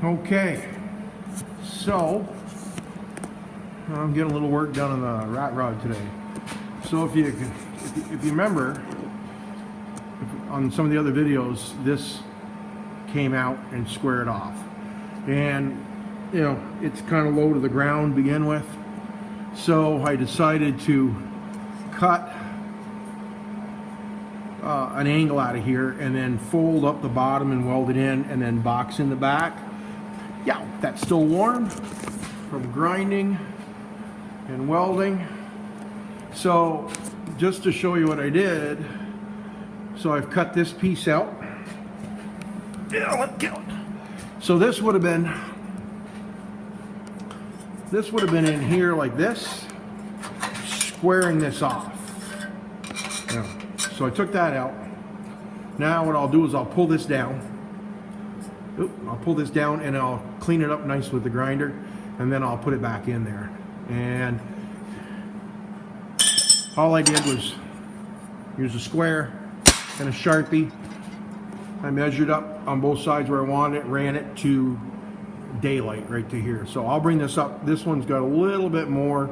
Okay, so I'm getting a little work done on the rat rod today. So if you remember, on some of the other videos, this came out and squared off, and you know it's kind of low to the ground to begin with. So I decided to cut an angle out of here and then fold up the bottom and weld it in, and then box in the back. Yeah, that's still warm from grinding and welding. So just to show you what I did, so I've cut this piece out. Yeah, let's go. So this would have been in here like this, squaring this off. Yeah. So I took that out. Now what I'll do is I'll pull this down. I'll pull this down and I'll clean it up nice with the grinder, and then I'll put it back in there. And all I did was use a square and a Sharpie. I measured up on both sides where I wanted it, ran it to daylight right to here. So I'll bring this up. This one's got a little bit more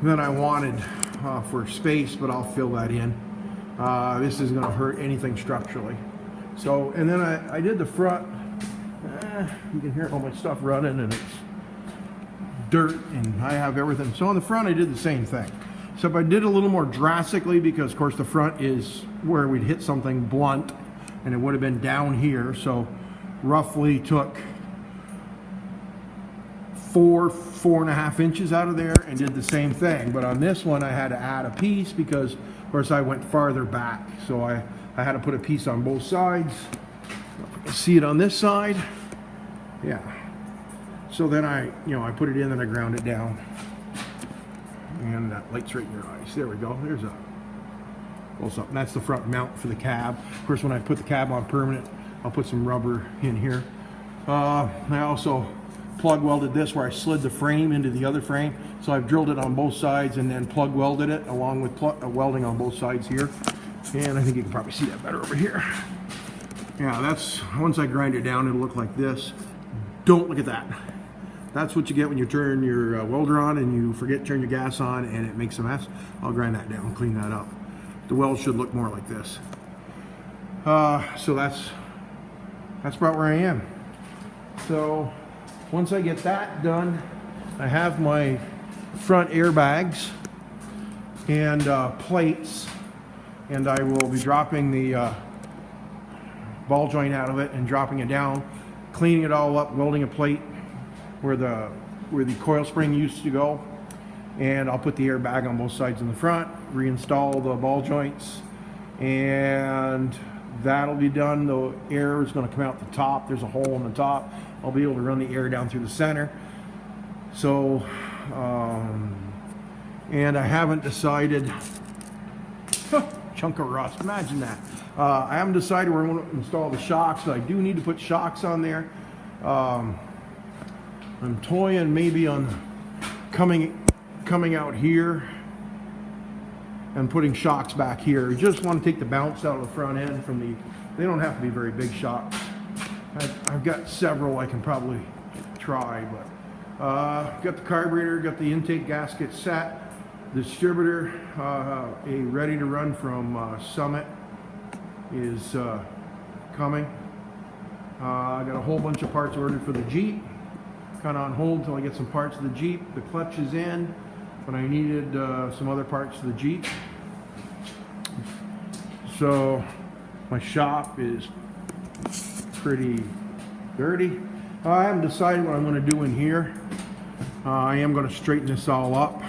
than I wanted for space, but I'll fill that in. This isn't going to hurt anything structurally. So, and then I did the front. You can hear all my stuff running, and it's dirt, and I have everything. So on the front I did the same thing. So I did a little more drastically because of course the front is where we'd hit something blunt, and it would have been down here. So roughly took 4.5 inches out of there and did the same thing. But on this one I had to add a piece because of course I went farther back. So I had to put a piece on both sides. You can see it on this side. Yeah. So then I put it in and I ground it down. And that light's right in your eyes. There we go. There's a close up. And that's the front mount for the cab. Of course, when I put the cab on permanent, I'll put some rubber in here. I also plug welded this where I slid the frame into the other frame. So I've drilled it on both sides and then plug welded it along with welding on both sides here. And I think you can probably see that better over here. Yeah, that's, once I grind it down, it'll look like this. Don't look at that. That's what you get when you turn your welder on and you forget to turn your gas on and it makes a mess. I'll grind that down, clean that up. The weld should look more like this. So that's about where I am. So once I get that done, I have my front airbags and plates, and I will be dropping the ball joint out of it and dropping it down, cleaning it all up, welding a plate where the coil spring used to go, and I'll put the airbag on both sides in the front, reinstall the ball joints, and that'll be done. The air is going to come out the top. There's a hole in the top. I'll be able to run the air down through the center. So and I haven't decided. Chunk of rust, imagine that. I haven't decided where I'm going to install the shocks. I do need to put shocks on there. I'm toying maybe on coming out here and putting shocks back here. I just want to take the bounce out of the front end from the, they don't have to be very big shocks. I've got several I can probably try, but got the carburetor, got the intake gasket set. Distributor, ready to run from Summit is coming. I got a whole bunch of parts ordered for the Jeep. Kind of on hold until I get some parts of the Jeep. The clutch is in, but I needed some other parts of the Jeep. So my shop is pretty dirty. I haven't decided what I'm going to do in here. I am going to straighten this all up.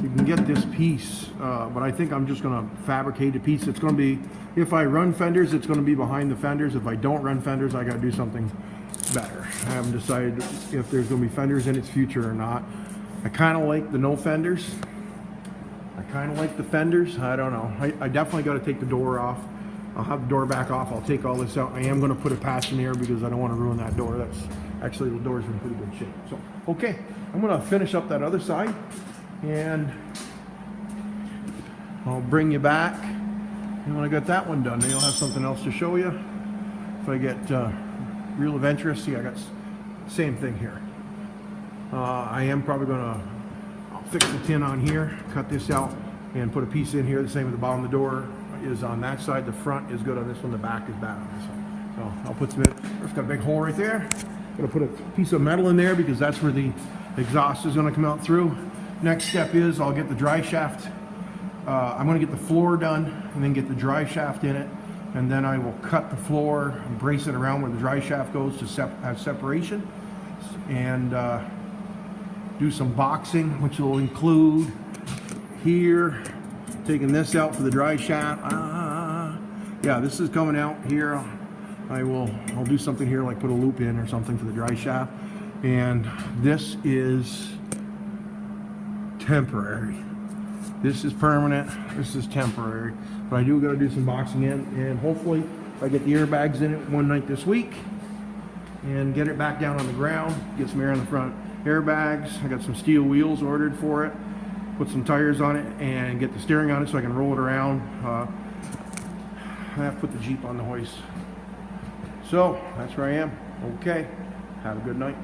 You can get this piece, but I think I'm just going to fabricate a piece. It's going to be, if I run fenders, it's going to be behind the fenders. If I don't run fenders, I got to do something better. I haven't decided if there's going to be fenders in its future or not. I kind of like the no fenders. I kind of like the fenders. I don't know. I definitely got to take the door off. I'll have the door back off. I'll take all this out. I am going to put a patch in here because I don't want to ruin that door. That's actually, the door's in pretty good shape. So, okay, I'm going to finish up that other side, and I'll bring you back. And when I got that one done, then I'll have something else to show you. If I get real adventurous. See, I got same thing here. I am probably gonna fix the tin on here, cut this out, and put a piece in here. The same with the bottom of the door is on that side. The front is good on this one. The back is bad on this one. So I'll put some in. It's got a big hole right there. Gonna put a piece of metal in there because that's where the exhaust is gonna come out through. Next step is I'll get the dry shaft. I'm gonna get the floor done and then get the dry shaft in it. And then I will cut the floor and brace it around where the dry shaft goes to have separation. And do some boxing, which will include here, taking this out for the dry shaft. Yeah, this is coming out here. I'll do something here, like put a loop in or something for the dry shaft. And this is temporary. This is permanent. This is temporary. But I do got to do some boxing in, and hopefully I get the airbags in it one night this week and get it back down on the ground, get some air on the front airbags. I got some steel wheels ordered for it, put some tires on it, and get the steering on it so I can roll it around. I have to put the Jeep on the hoist. So that's where I am. Okay, have a good night.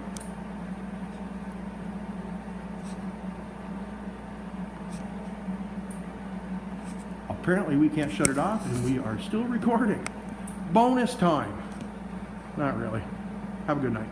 Apparently we can't shut it off and we are still recording. Bonus time. Not really. Have a good night.